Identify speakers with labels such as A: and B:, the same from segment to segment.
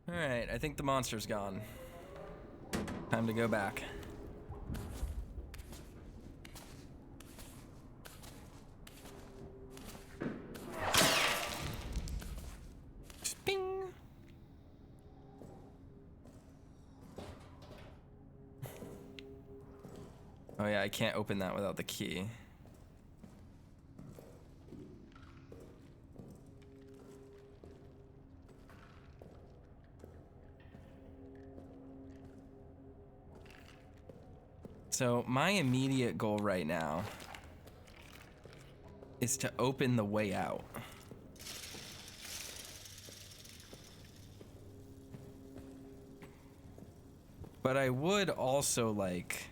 A: Alright, I think the monster's gone. Time to go back. Bing! Oh yeah, I can't open that without the key. So my immediate goal right now is to open the way out. But I would also like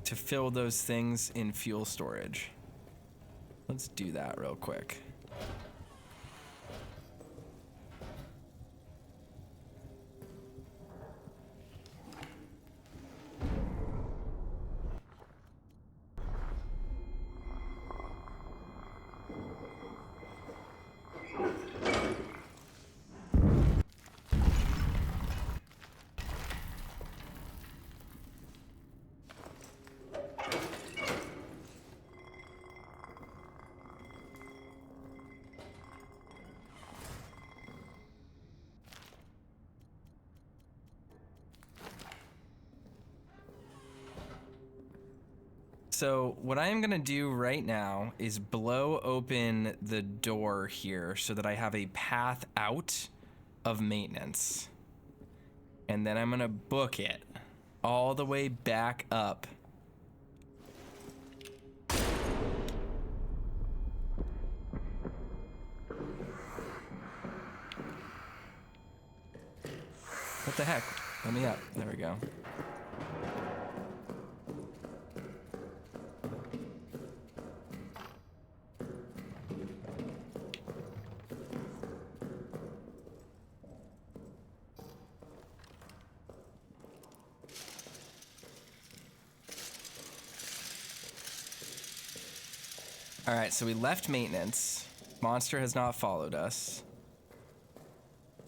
A: to fill those things in fuel storage. Let's do that real quick. So what I am gonna do right now is blow open the door here so that I have a path out of maintenance. And then I'm gonna book it all the way back up. What the heck? Let me up. There we go. All right, so we left maintenance. Monster has not followed us.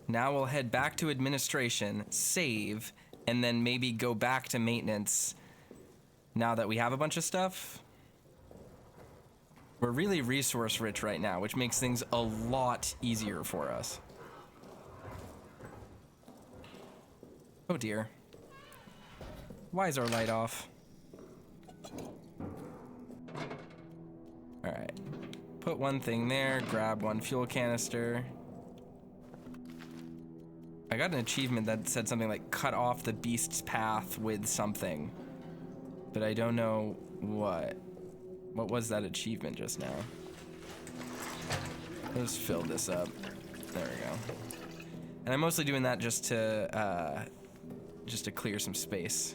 A: Now we'll head back to administration, save, and then maybe go back to maintenance now that we have a bunch of stuff. We're really resource rich right now, which makes things a lot easier for us. Oh dear. Why is our light off? All right, put one thing there, grab one fuel canister. I got an achievement that said something like cut off the beast's path with something, but I don't know what. What was that achievement just now? Let's fill this up. There we go. And I'm mostly doing that just to clear some space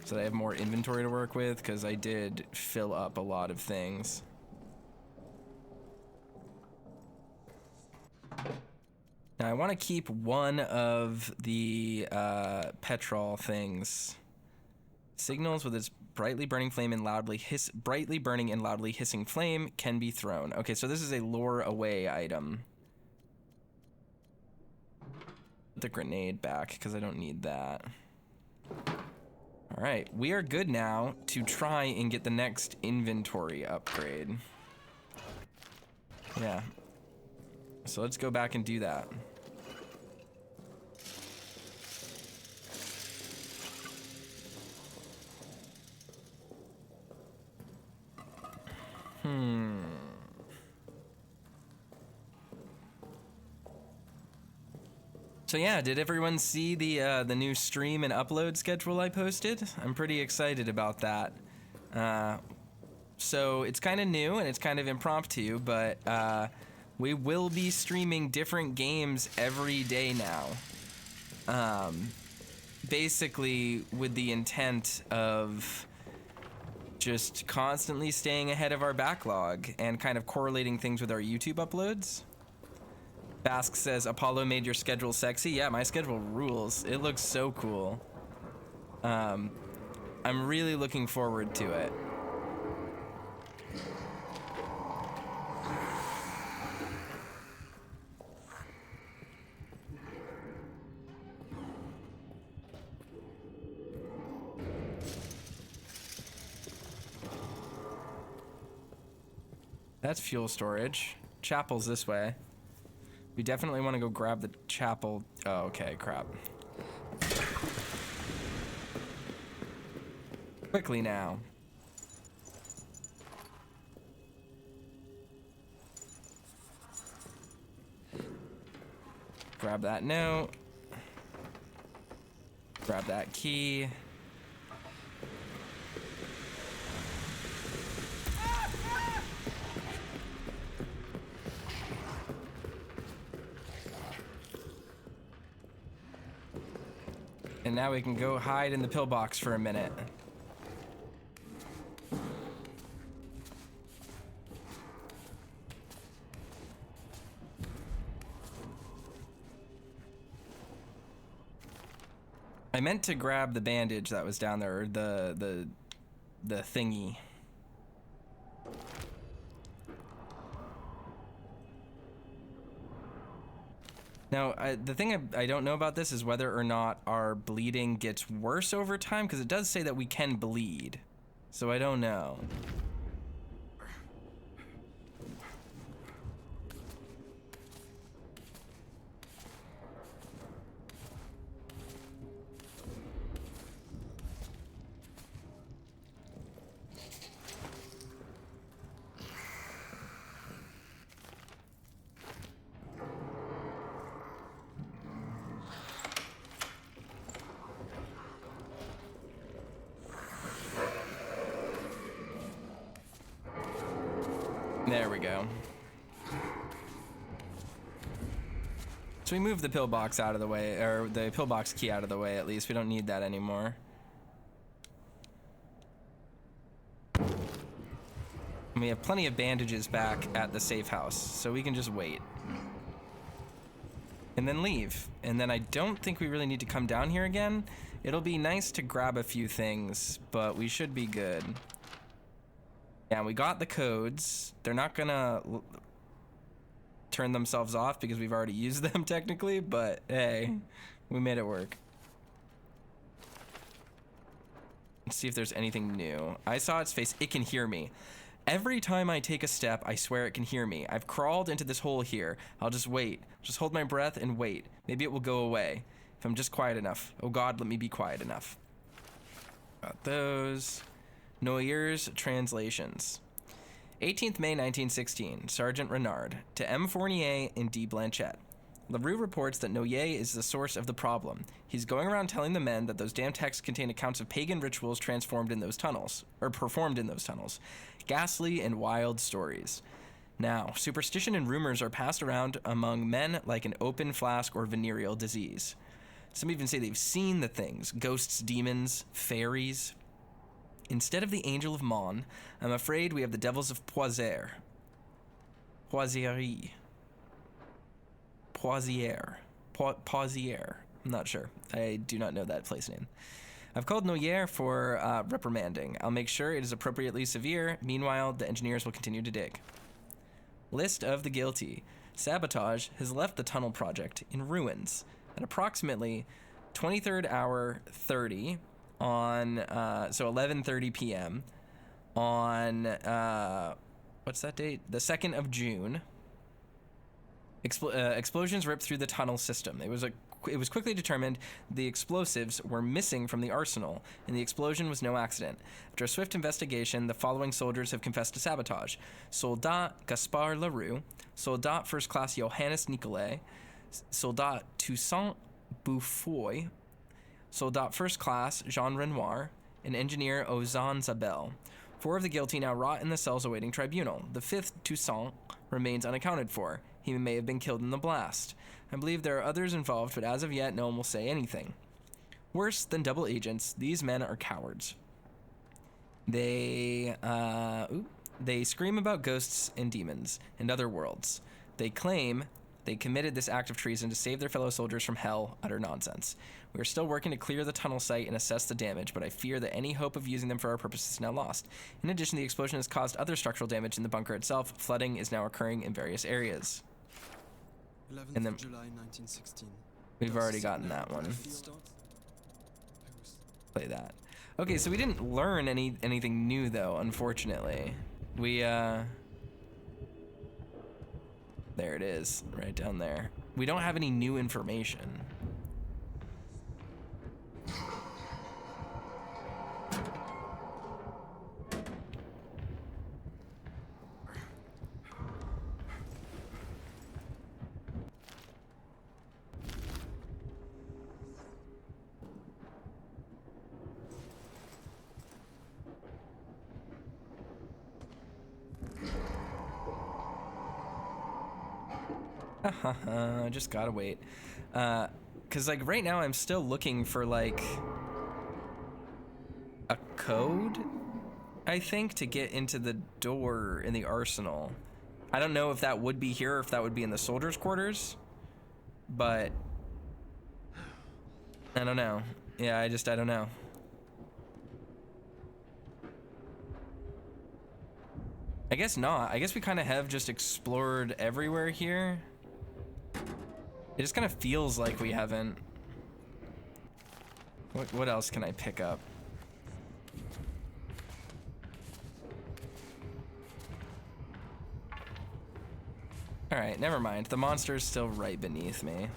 A: so that I have more inventory to work with, because I did fill up a lot of things. Now I want to keep one of the petrol things. Signals with its brightly burning flame and brightly burning and loudly hissing flame can be thrown. Okay, so this is a lure away item. Put the grenade back because I don't need that. All right, we are good now to try and get the next inventory upgrade. Yeah. So let's go back and do that. So yeah, did everyone see the new stream and upload schedule I posted? I'm pretty excited about that. So it's kind of new and it's kind of impromptu, but we will be streaming different games every day now. Basically with the intent of just constantly staying ahead of our backlog and kind of correlating things with our YouTube uploads. Bask says, Apollo made your schedule sexy. Yeah, my schedule rules. It looks so cool. I'm really looking forward to it. That's fuel storage. Chapel's this way. We definitely want to go grab the chapel. Oh, okay, crap. Quickly now. Grab that note. Grab that key. And now we can go hide in the pillbox for a minute. I meant to grab the bandage that was down there, or the thingy. Now, the thing I don't know about this is whether or not our bleeding gets worse over time, because it does say that we can bleed. So I don't know. There we go. So we moved the pillbox out of the way, or the pillbox key out of the way at least. We don't need that anymore. And we have plenty of bandages back at the safe house, so we can just wait. And then leave. And then I don't think we really need to come down here again. It'll be nice to grab a few things, but we should be good. Yeah, we got the codes. They're not gonna turn themselves off because we've already used them technically, but hey, we made it work. Let's see if there's anything new. I saw its face. It can hear me. Every time I take a step, I swear it can hear me. I've crawled into this hole here. I'll just wait. Just hold my breath and wait. Maybe it will go away. If I'm just quiet enough. Oh God, let me be quiet enough. Got those. Noyer's translations. 18th May 1916, Sergeant Renard, to M. Fournier and D. Blanchette. LaRue reports that Noyer is the source of the problem. He's going around telling the men that those damn texts contain accounts of pagan rituals transformed in those tunnels, or performed in those tunnels. Ghastly and wild stories. Now, superstition and rumors are passed around among men like an open flask or venereal disease. Some even say they've seen the things, ghosts, demons, fairies. Instead of the Angel of Mon, I'm afraid we have the devils of Poisier. Poisierie. Poisier. I'm not sure. I do not know that place name. I've called Noyer for reprimanding. I'll make sure it is appropriately severe. Meanwhile, the engineers will continue to dig. List of the guilty. Sabotage has left the tunnel project in ruins. At approximately 23rd hour 30 on, so 11:30 p.m. on, what's that date? The 2nd of June. Explosions ripped through the tunnel system. It was quickly determined the explosives were missing from the arsenal, and the explosion was no accident. After a swift investigation, the following soldiers have confessed to sabotage: Soldat Gaspard Leroux, Soldat First Class Johannes Nicolet, Soldat Toussaint Bouffoy, Soldat First Class Jean Renoir, and Engineer Ozan Zabel. 4 of the guilty now rot in the cells awaiting tribunal. The 5th, Toussaint, remains unaccounted for. He may have been killed in the blast. I believe there are others involved, but as of yet, no one will say anything. Worse than double agents, these men are cowards. They scream about ghosts and demons and other worlds. They claim they committed this act of treason to save their fellow soldiers from hell. Utter nonsense. We are still working to clear the tunnel site and assess the damage, but I fear that any hope of using them for our purposes is now lost. In addition, the explosion has caused other structural damage in the bunker itself. Flooding is now occurring in various areas.
B: 11th
A: And then
B: of July 1916.
A: we've already gotten that one. Play that. Okay, so we didn't learn anything new though, unfortunately. We There it is, right down there. We don't have any new information. Just gotta wait. Cause like right now I'm still looking for like a code, I think, to get into the door in the arsenal. I don't know if that would be here or if that would be in the soldiers' quarters, but I don't know. Yeah, I don't know. I guess not. I guess we kind of have just explored everywhere here. It just kind of feels like we haven't. What else can I pick up? All right, never mind. The monster is still right beneath me.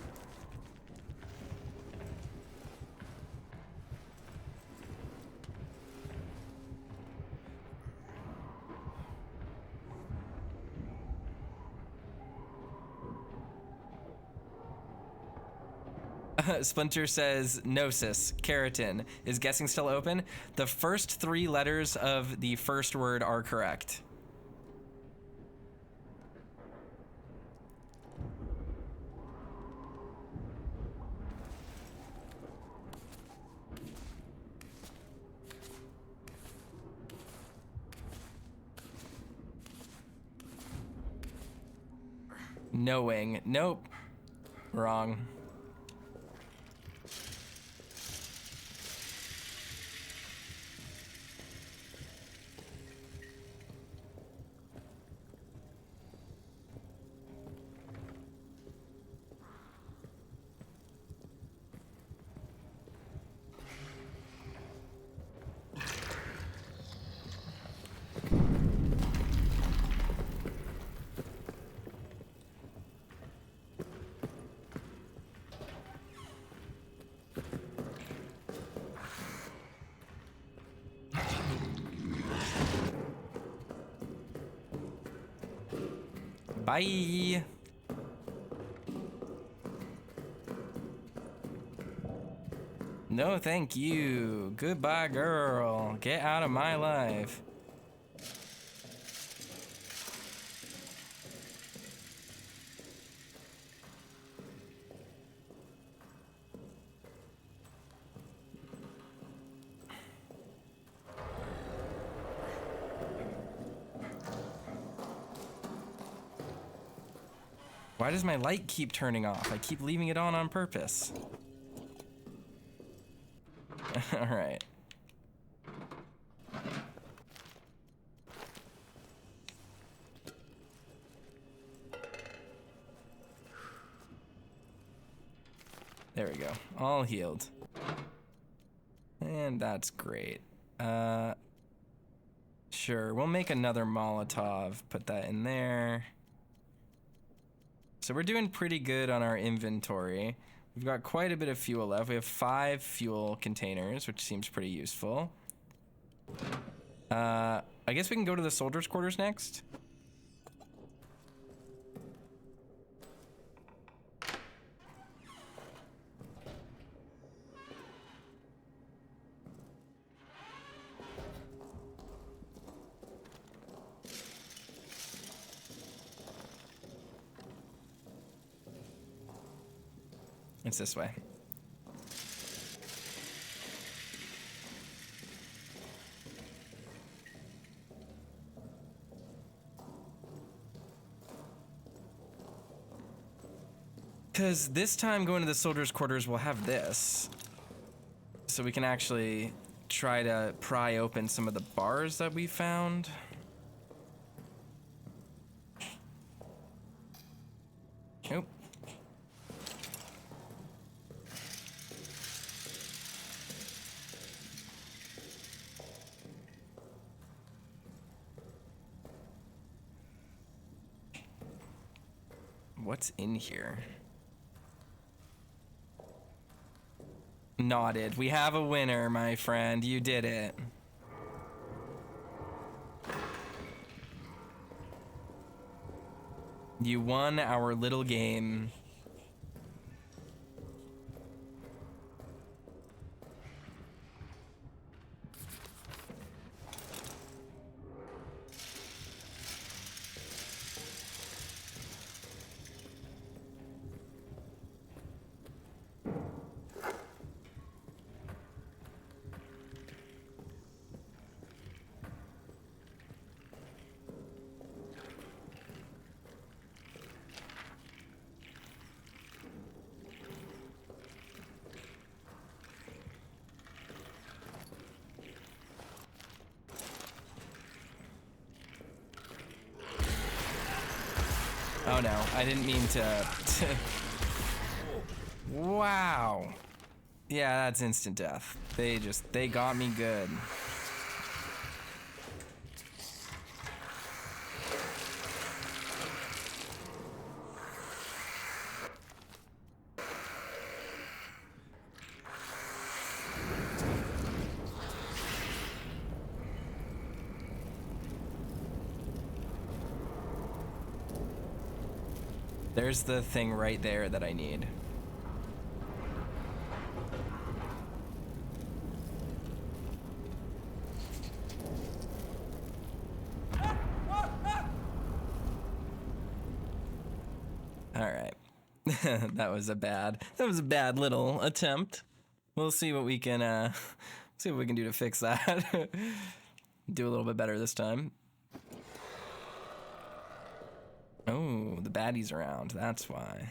A: Splinter says, Gnosis, keratin. Is guessing still open? The first 3 letters of the first word are correct. Knowing. Nope. Wrong. Bye. No, thank you. Goodbye, girl. Get out of my life. Why does my light keep turning off? I keep leaving it on purpose. All right. There we go. All healed. And that's great. Sure, we'll make another Molotov. Put that in there. So we're doing pretty good on our inventory. We've got quite a bit of fuel left. We have 5 fuel containers, which seems pretty useful. I guess we can go to the soldiers' quarters next. It's this way. Because this time going to the soldiers' quarters, we'll have this. So we can actually try to pry open some of the bars that we found. Nope. What's in here? Nodded. We have a winner, my friend. You did it. You won our little game. Oh no, I didn't mean to. Wow. Yeah, that's instant death. They got me good. There's the thing right there that I need. All right. that was a bad little attempt. We'll see what we can do to fix that. Do a little bit better this time. Oh, the baddie's around. That's why.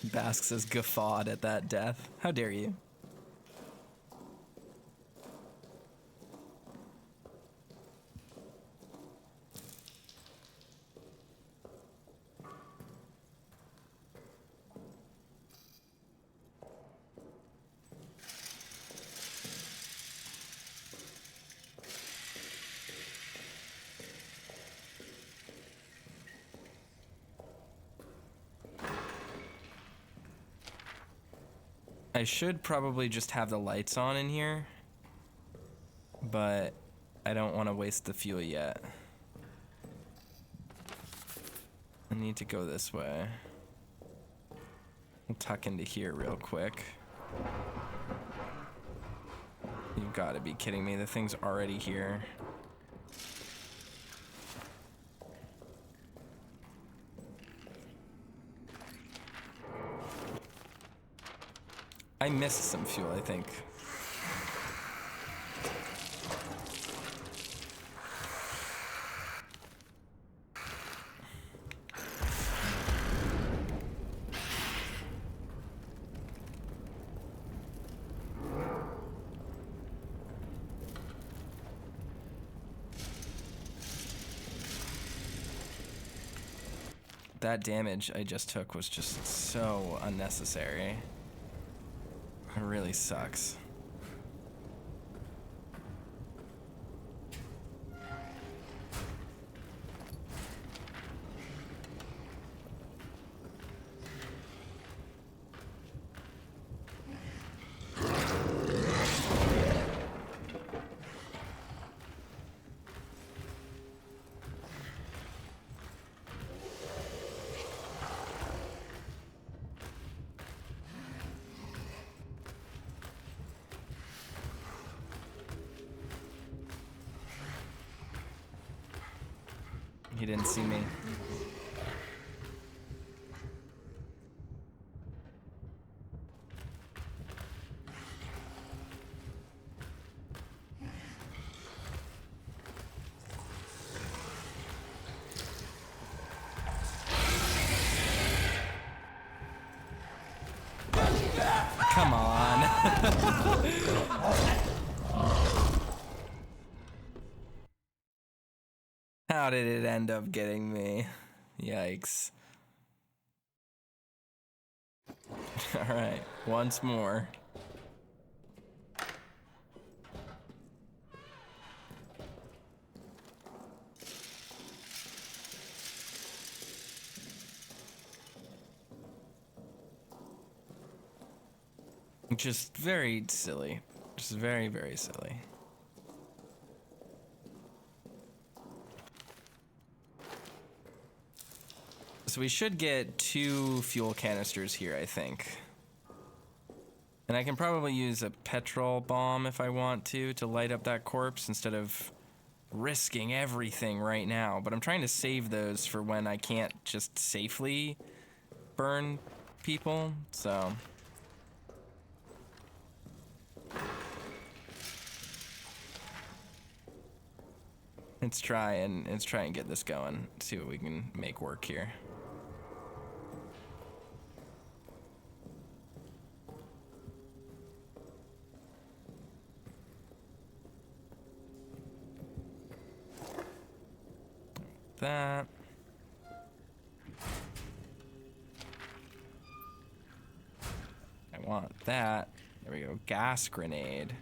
A: Bask says guffawed at that death. How dare you? I should probably just have the lights on in here, but I don't want to waste the fuel yet. I need to go this way. I'll tuck into here real quick. You've got to be kidding me. The thing's already here. I missed some fuel, I think. That damage I just took was just so unnecessary. It really sucks. He didn't see me. Come on. How did it end up getting me? Yikes. All right, once more. Just very silly. Just very, very silly. So we should get 2 fuel canisters here, I think. And I can probably use a petrol bomb if I want to light up that corpse instead of risking everything right now. But I'm trying to save those for when I can't just safely burn people, so... Let's try and get this going. See what we can make work here. That. I want that. There we go. Gas grenade.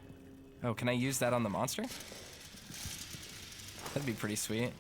A: Oh, can I use that on the monster? That'd be pretty sweet.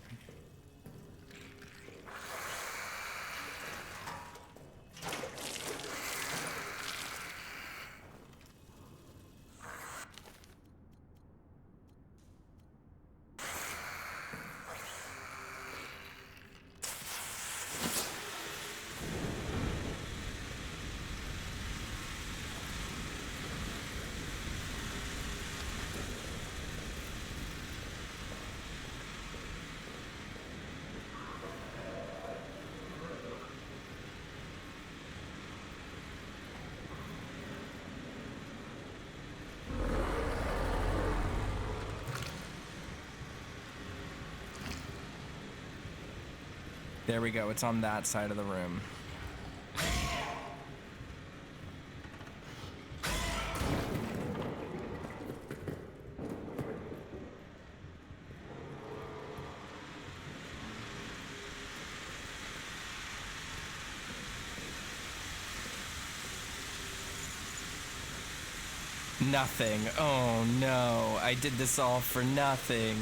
A: There we go, it's on that side of the room. Nothing. Oh no, I did this all for nothing.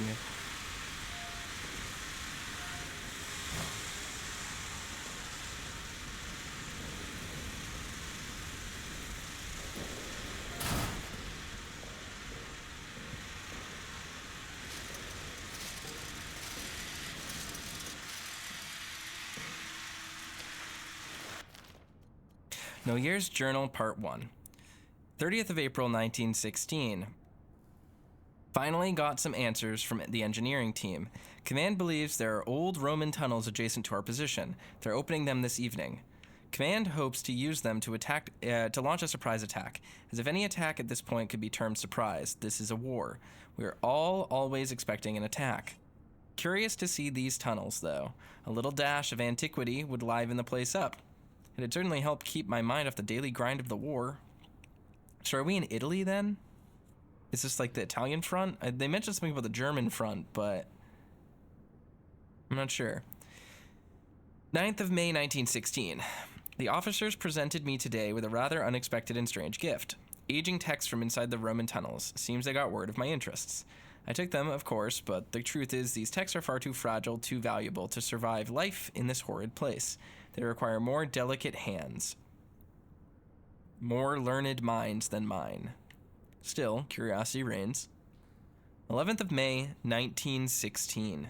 A: No Year's Journal, Part 1. 30th of April, 1916. Finally got some answers from the engineering team. Command believes there are old Roman tunnels adjacent to our position. They're opening them this evening. Command hopes to use them to to launch a surprise attack. As if any attack at this point could be termed surprise, this is a war. We are all always expecting an attack. Curious to see these tunnels, though. A little dash of antiquity would liven the place up. It'd certainly help keep my mind off the daily grind of the war. So are we in Italy then? Is this like the Italian front? They mentioned something about the German front, but I'm not sure. 9th of May, 1916. The officers presented me today with a rather unexpected and strange gift. Aging texts from inside the Roman tunnels. Seems they got word of my interests. I took them, of course, but the truth is these texts are far too fragile, too valuable to survive life in this horrid place. They require more delicate hands. More learned minds than mine. Still, curiosity reigns. 11th of May, 1916.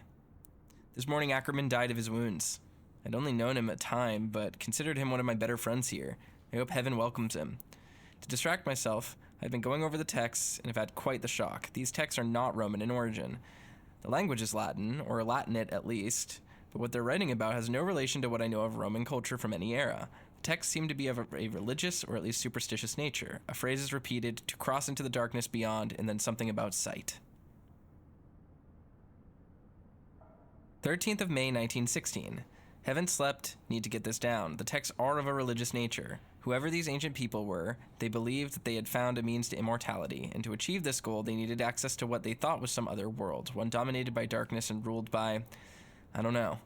A: This morning, Ackerman died of his wounds. I'd only known him a time, but considered him one of my better friends here. I hope heaven welcomes him. To distract myself, I've been going over the texts and have had quite the shock. These texts are not Roman in origin. The language is Latin, or Latinate at least, but what they're writing about has no relation to what I know of Roman culture from any era. The texts seem to be of a religious or at least superstitious nature. A phrase is repeated, to cross into the darkness beyond, and then something about sight. 13th of May, 1916. Haven't slept, need to get this down. The texts are of a religious nature. Whoever these ancient people were, they believed that they had found a means to immortality, and to achieve this goal they needed access to what they thought was some other world, one dominated by darkness and ruled by... I don't know.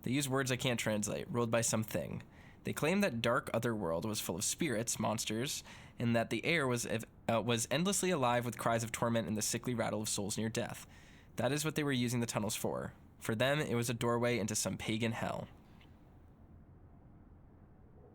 A: They use words I can't translate, ruled by something. They claimed that dark otherworld was full of spirits, monsters, and that the air was endlessly alive with cries of torment and the sickly rattle of souls near death. That is what they were using the tunnels for. For them, it was a doorway into some pagan hell.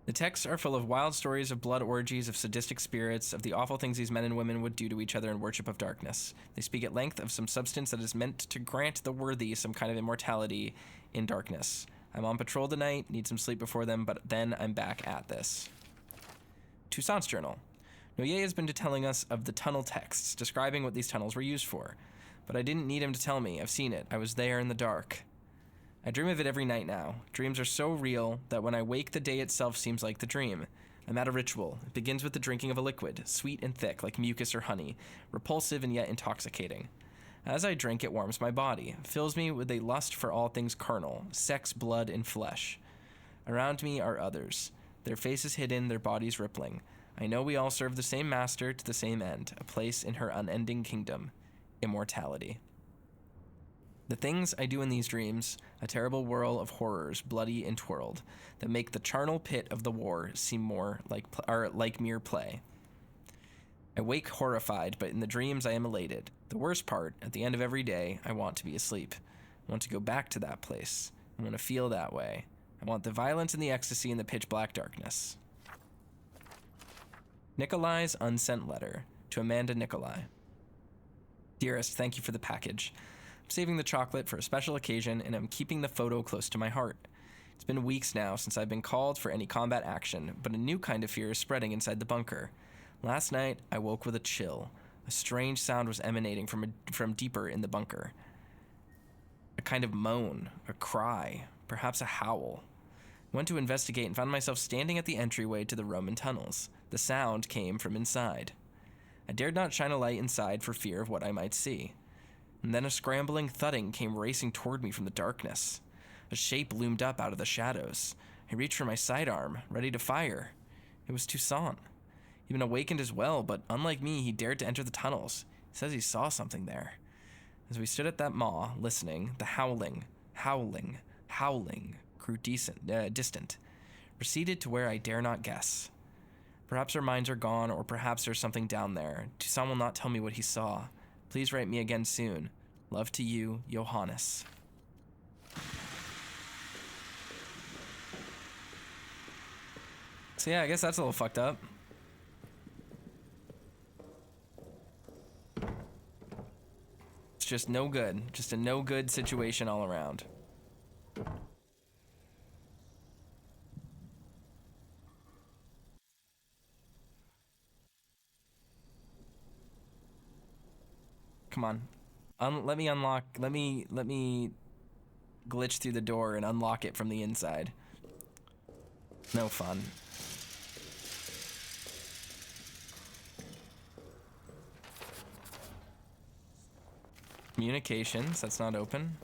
A: The texts are full of wild stories of blood orgies, of sadistic spirits, of the awful things these men and women would do to each other in worship of darkness. They speak at length of some substance that is meant to grant the worthy some kind of immortality in darkness. I'm on patrol tonight, need some sleep before them, but then I'm back at this. Toussaint's journal. Noyer has been telling us of the tunnel texts, describing what these tunnels were used for. But I didn't need him to tell me. I've seen it. I was there in the dark. I dream of it every night now. Dreams are so real that when I wake, the day itself seems like the dream. I'm at a ritual. It begins with the drinking of a liquid, sweet and thick, like mucus or honey, repulsive and yet intoxicating. As I drink, it warms my body, fills me with a lust for all things carnal, sex, blood, and flesh. Around me are others, their faces hidden, their bodies rippling. I know we all serve the same master to the same end, a place in her unending kingdom, immortality. The things I do in these dreams, a terrible whirl of horrors, bloody and twirled, that make the charnel pit of the war seem more like mere play. I wake horrified, but in the dreams I am elated. The worst part, at the end of every day, I want to be asleep. I want to go back to that place. I want to feel that way. I want the violence and the ecstasy and the pitch black darkness. Nikolai's unsent letter to Amanda Nikolai. Dearest, thank you for the package. I'm saving the chocolate for a special occasion, and I'm keeping the photo close to my heart. It's been weeks now since I've been called for any combat action, but a new kind of fear is spreading inside the bunker. Last night, I woke with a chill. A strange sound was emanating from deeper in the bunker. A kind of moan, a cry, perhaps a howl. I went to investigate and found myself standing at the entryway to the Roman tunnels. The sound came from inside. I dared not shine a light inside for fear of what I might see. And then a scrambling thudding came racing toward me from the darkness. A shape loomed up out of the shadows. I reached for my sidearm, ready to fire. It was Toussaint. He'd been awakened as well, but unlike me, he dared to enter the tunnels. He says he saw something there. As we stood at that maw, listening, the howling grew distant, receded to where I dare not guess. Perhaps our minds are gone, or perhaps there's something down there. Toussaint will not tell me what he saw. Please write me again soon. Love to you, Johannes. So yeah, I guess that's a little fucked up. It's just no good. Just a no good situation all around. Come on. Let me unlock. Let me glitch through the door and unlock it from the inside. No fun. Communications, that's not open.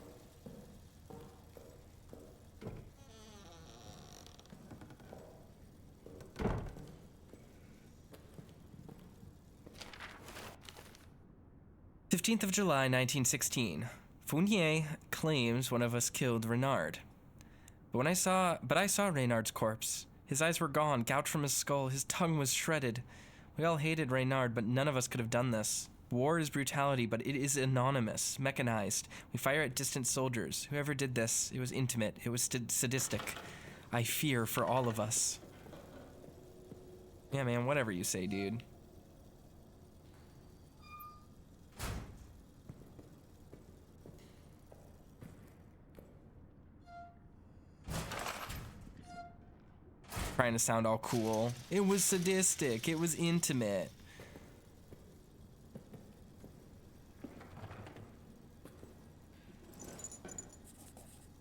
A: July 1916. Fournier claims one of us killed Renard. But I saw Renard's corpse. His eyes were gone, gouged from his skull, his tongue was shredded. We all hated Renard, but none of us could have done this. War is brutality, but it is anonymous, mechanized. We fire at distant soldiers. Whoever did this, it was intimate, it was sadistic. I fear for all of us. Yeah, man, whatever you say, dude. Trying to sound all cool. It was sadistic. It was intimate.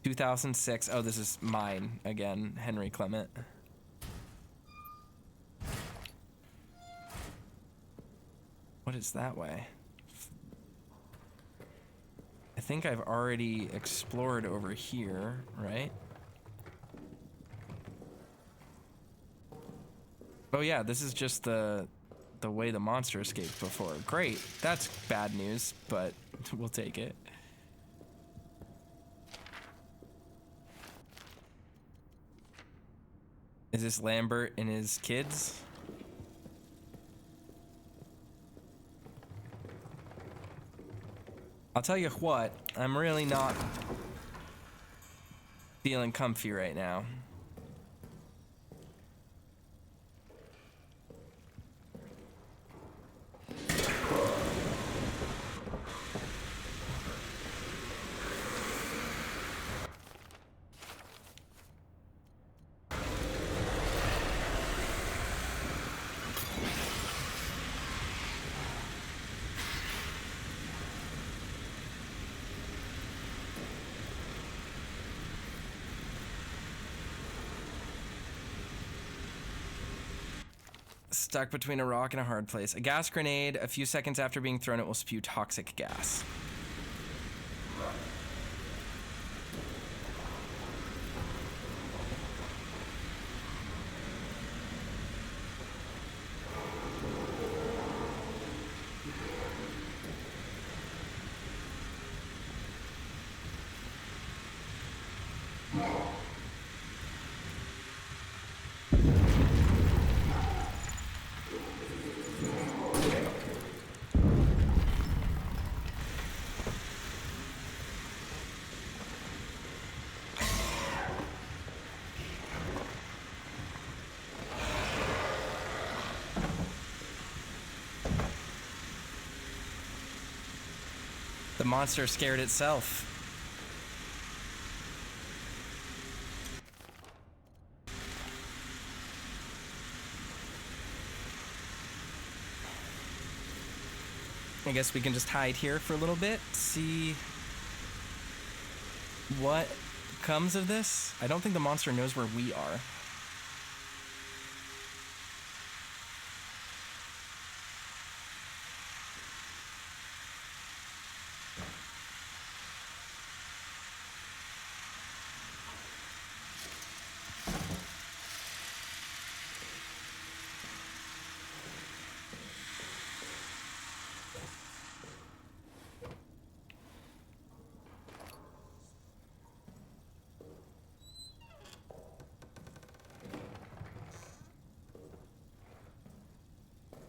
A: (2006). Oh, this is mine again. Henry Clement. What is that way? I think I've already explored over here, right? Oh yeah, this is just the way the monster escaped before. Great, that's bad news, but we'll take it. Is this Lambert and his kids? I'll tell you what, I'm really not feeling comfy right now. Stuck between a rock and a hard place. A gas grenade, a few seconds after being thrown, it will spew toxic gas. The monster scared itself. I guess we can just hide here for a little bit, see what comes of this. I don't think the monster knows where we are.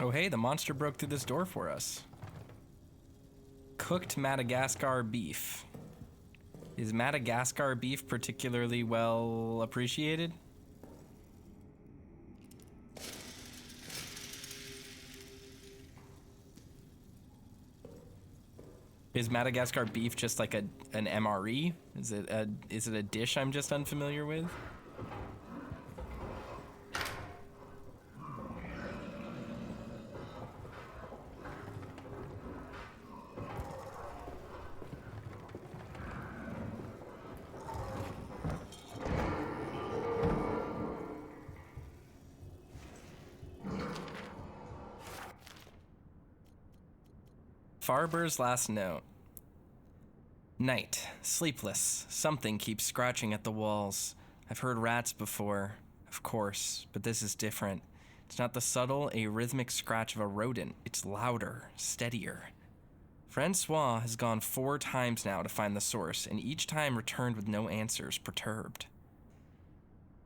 A: Oh hey, the monster broke through this door for us. Cooked Madagascar beef. Is Madagascar beef particularly well appreciated? Is Madagascar beef just like an MRE? Is it a dish I'm just unfamiliar with? Farber's last note. Night, sleepless. Something keeps scratching at the walls. I've heard rats before, of course, but this is different. It's not the subtle, arrhythmic scratch of a rodent. It's louder, steadier. Francois has gone 4 times now to find the source, and each time returned with no answers, perturbed.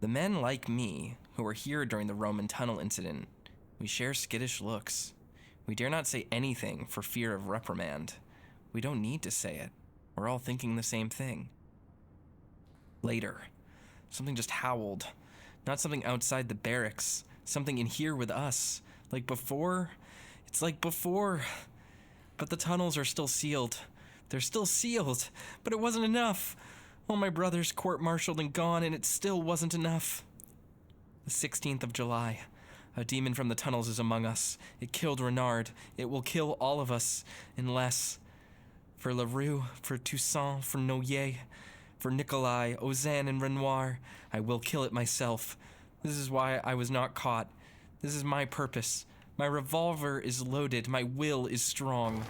A: The men like me, who were here during the Roman tunnel incident, we share skittish looks. We dare not say anything for fear of reprimand. We don't need to say it. We're all thinking the same thing. Later, something just howled. Not something outside the barracks. Something in here with us. Like before? It's like before. But the tunnels are still sealed. They're still sealed. But it wasn't enough. All my brothers court-martialed and gone, and it still wasn't enough. The 16th of July. A demon from the tunnels is among us. It killed Renard. It will kill all of us, unless... For Leroux, for Toussaint, for Noyer, for Nikolai, Ozanne, and Renoir, I will kill it myself. This is why I was not caught. This is my purpose. My revolver is loaded. My will is strong.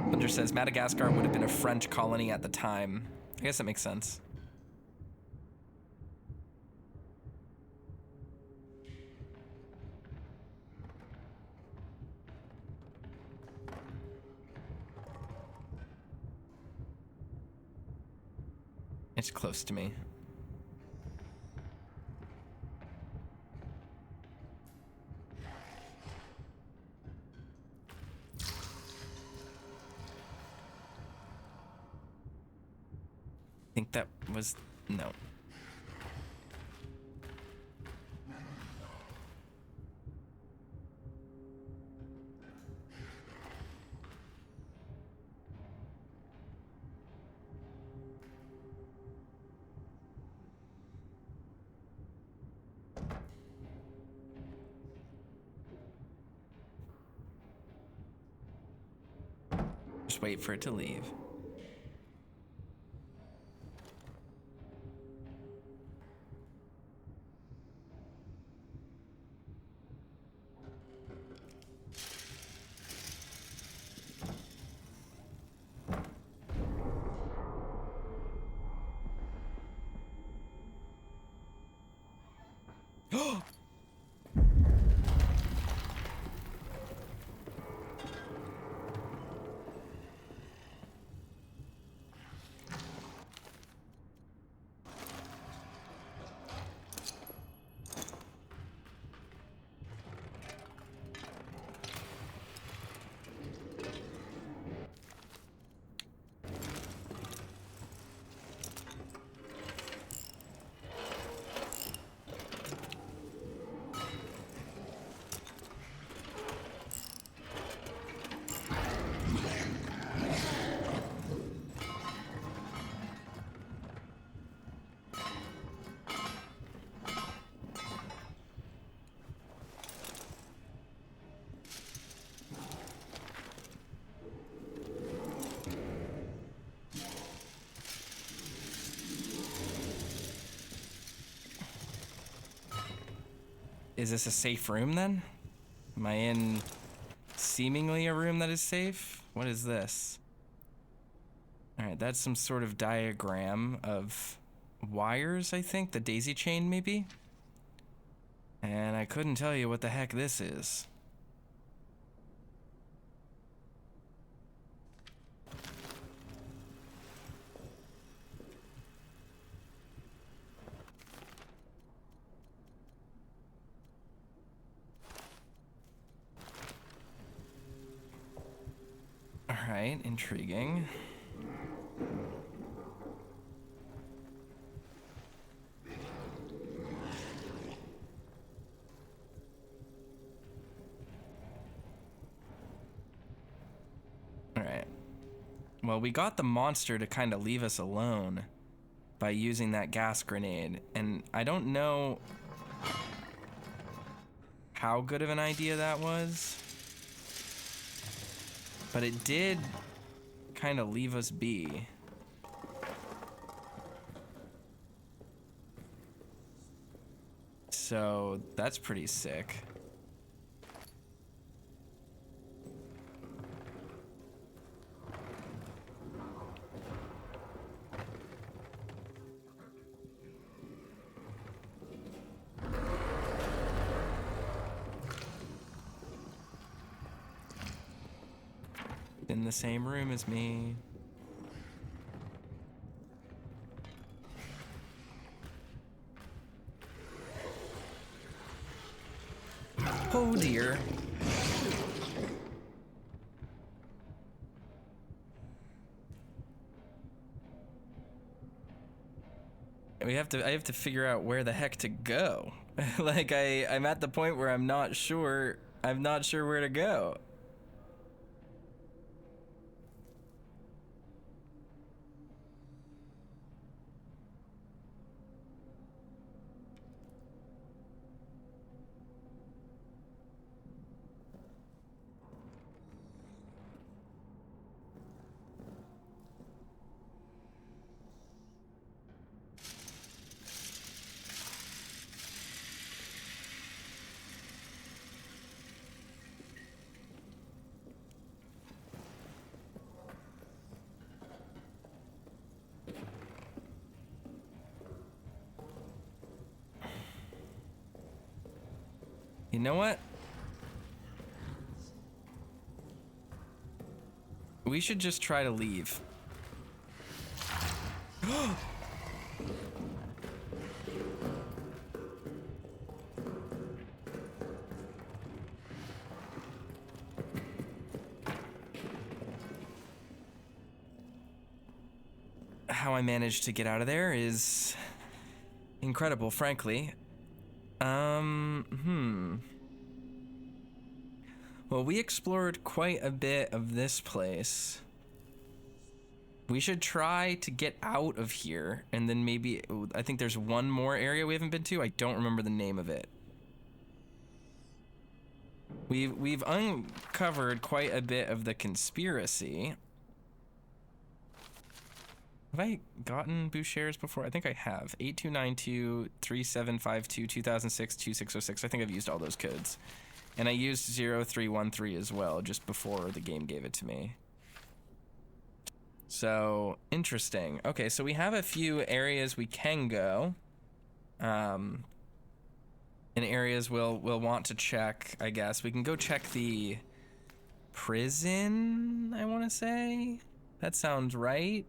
A: Hunter says Madagascar would have been a French colony at the time. I guess that makes sense. It's close to me. I think that was... no. Just wait for it to leave. Is this a safe room then? Am I in seemingly a room that is safe? What is this? Alright, that's some sort of diagram of wires, I think. The daisy chain, maybe? And I couldn't tell you what the heck this is. Alright, intriguing. Alright. Well, we got the monster to kind of leave us alone by using that gas grenade, and I don't know how good of an idea that was. But it did kind of leave us be. So that's pretty sick. In the same room as me. Oh dear. I have to figure out where the heck to go. Like I'm at the point where I'm not sure where to go. You know what? We should just try to leave. How I managed to get out of there is incredible, frankly. Well, we explored quite a bit of this place. We should try to get out of here, and then maybe, I think there's one more area we haven't been to. I don't remember the name of it. We've uncovered quite a bit of the conspiracy. Have I gotten Boucher's before? I think I have. 8292-3752-2006-2606. I think I've used all those codes. And I used 0313 as well, just before the game gave it to me. So, interesting. Okay, so we have a few areas we can go. And areas we'll want to check, I guess. We can go check the prison, I want to say. That sounds right.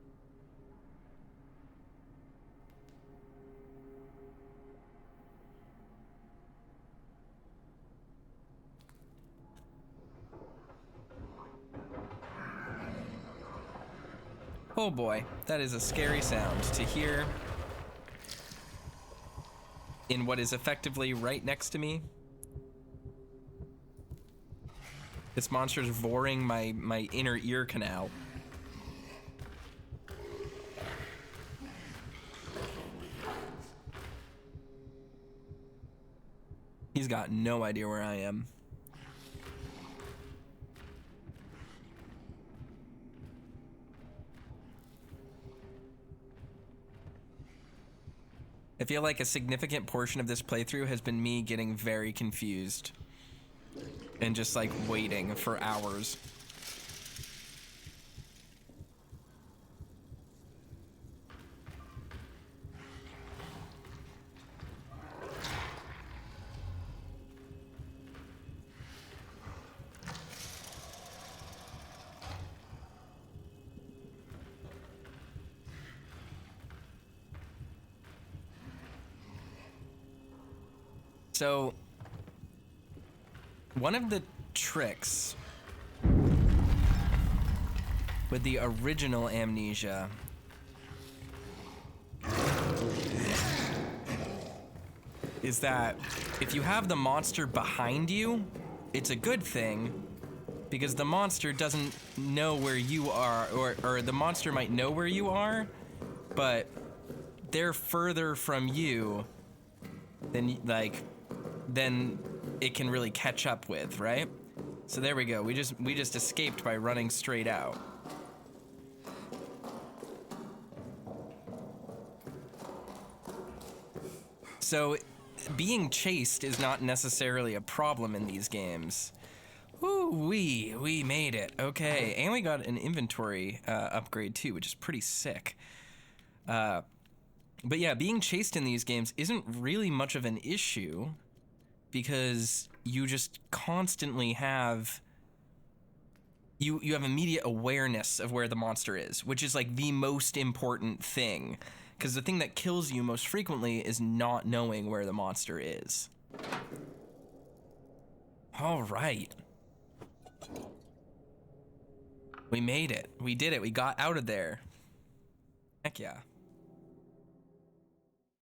A: Oh boy, that is a scary sound to hear in what is effectively right next to me. This monster's voring my inner ear canal. He's got no idea where I am. I feel like a significant portion of this playthrough has been me getting very confused and just like waiting for hours. So, one of the tricks with the original Amnesia is that if you have the monster behind you, it's a good thing because the monster doesn't know where you are, or the monster might know where you are, but they're further from you than then it can really catch up with, right? So there we go. We just escaped by running straight out. So being chased is not necessarily a problem in these games. Ooh, we made it. Okay, and we got an inventory upgrade too, which is pretty sick. But yeah, being chased in these games isn't really much of an issue, because you just constantly have you have immediate awareness of where the monster is, which is like the most important thing, because the thing that kills you most frequently is not knowing where the monster is. All right, we made it. We did it. We got out of there. Heck yeah.